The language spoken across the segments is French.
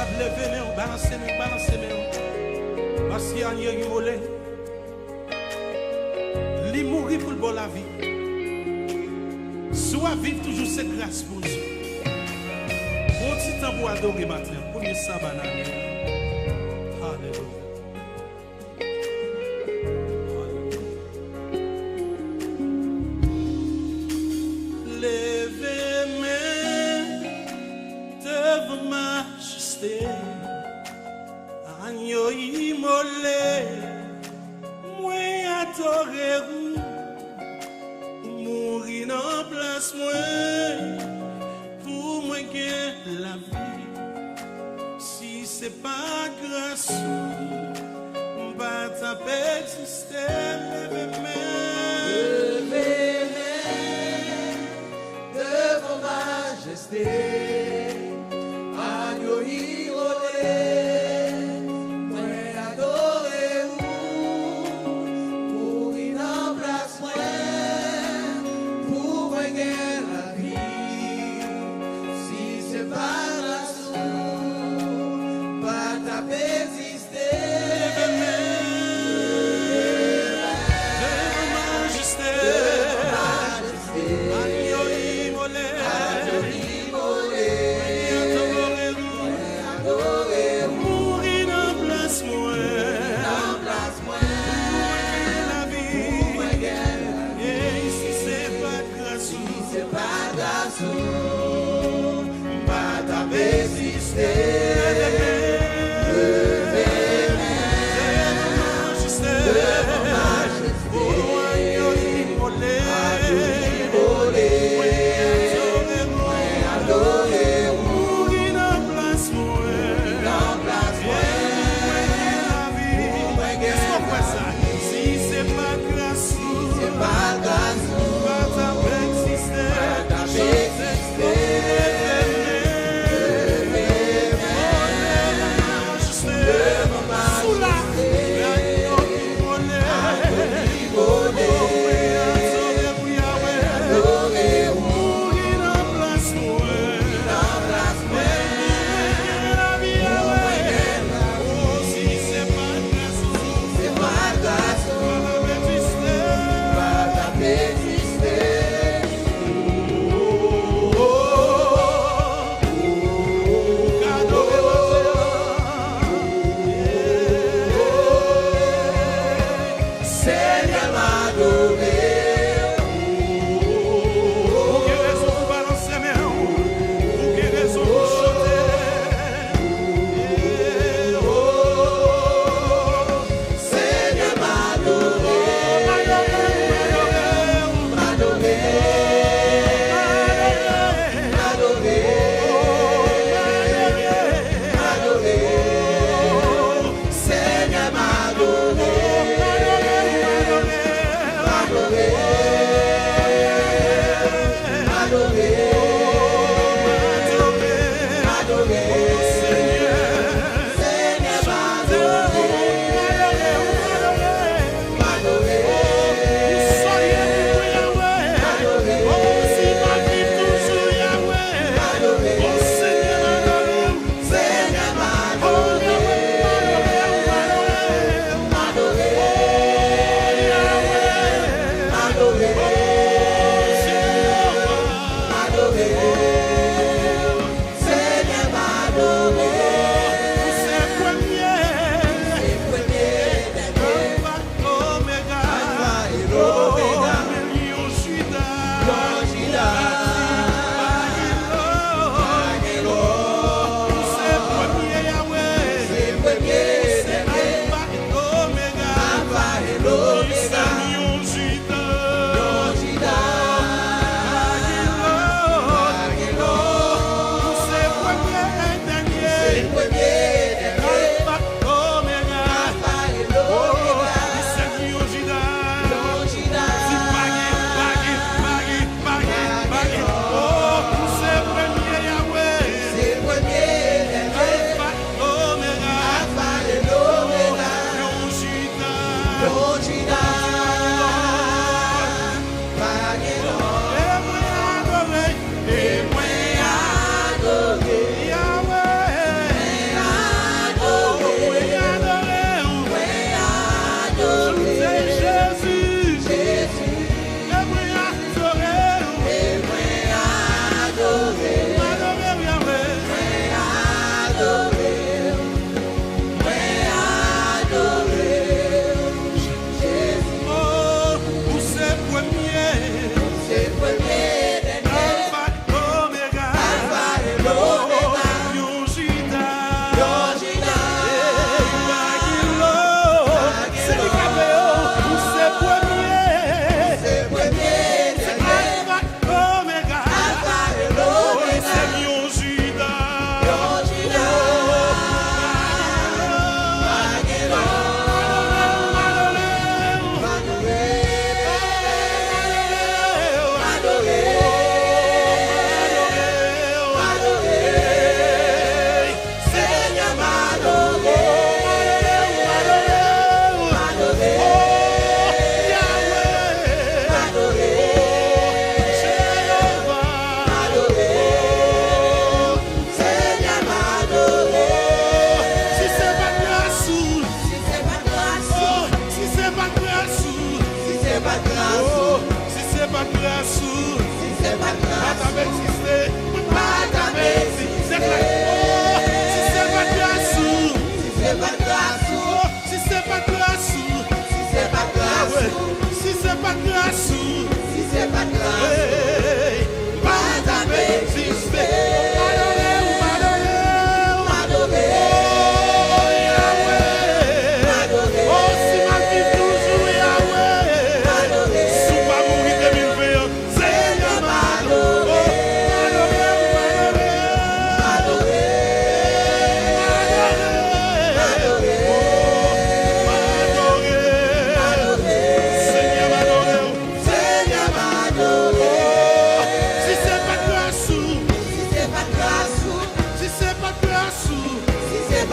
capable de lever, mais on balance, parce qu'il y a un qui mollet. Il mourit pour le bon la vie. Soit vivre toujours cette grâce pour Dieu. Bon petit temps pour adorer matin. Premier sabbat. Alléluia. Levez-moi devant majesté. Agneau immolé. Moi adorer. Mourir en place moi pour moi gagner la vie. Si c'est pas grâce on va taper système. Levez-moi devant majesté. Agneau immolé. Moi adorer mourir en place moi.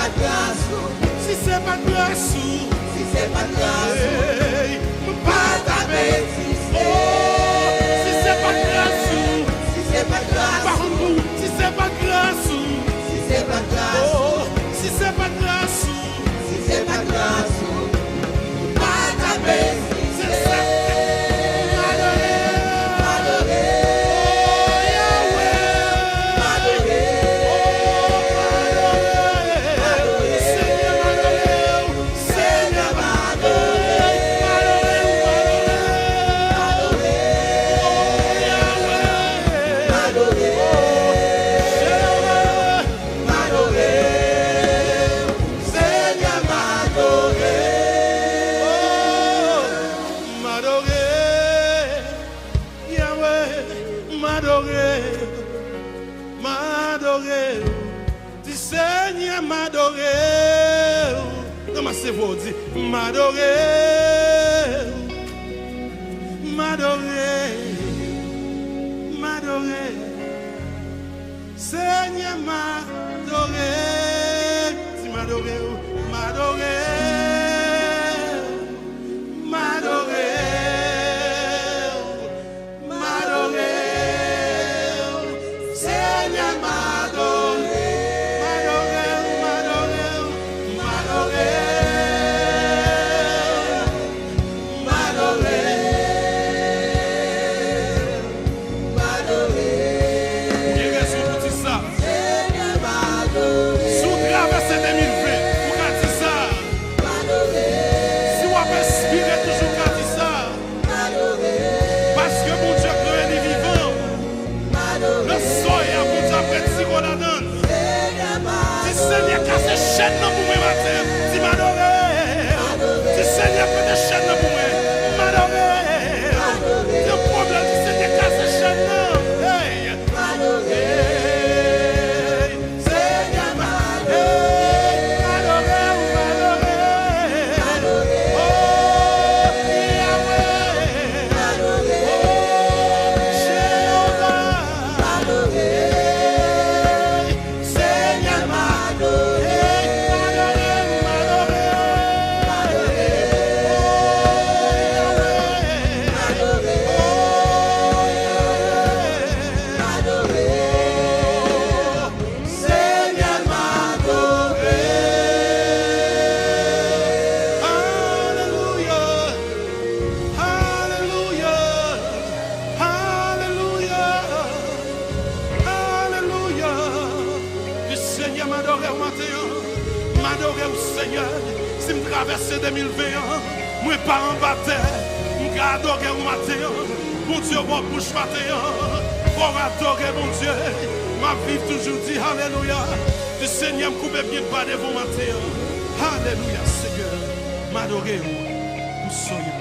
pas de grâce, Si c'est pas de grâce, si c'est pas de grâce, hey, pas ta bêtise. Si c'est pas de grâce, Si c'est pas de grâce, pardon, si c'est pas de grâce, si c'est pas de grâce, oh, si c'est pas de grâce, si c'est pas de grâce, pas ta bêtise. c'est ça. C'est vous dire m'adorer, m'adorer, m'adorer, Seigneur m'adorer, si m'adorer, m'adorer, m'adorer, m'adorer, Seigneur m'adorer. Seigneur, casse les chaînes pour moi matin. Si m'adorer. Si Seigneur, fait des chaînes pour moi. M'adorer. Le problème, si Seigneur, casse les chaînes. Hey. Hey. Seigneur, m'adorer. M'adorer. Oh, Yahweh. Oh, Jéhovah. Seigneur, Seigneur, si je traverse 2020, moi pas en bataille, je vais adorer au matin, mon Dieu, mon bouche matin, pour adorer mon Dieu, ma vie toujours dit Alléluia, le Seigneur me coupe bien pas devant matin, Alléluia, Seigneur, m'adorer, nous soyons.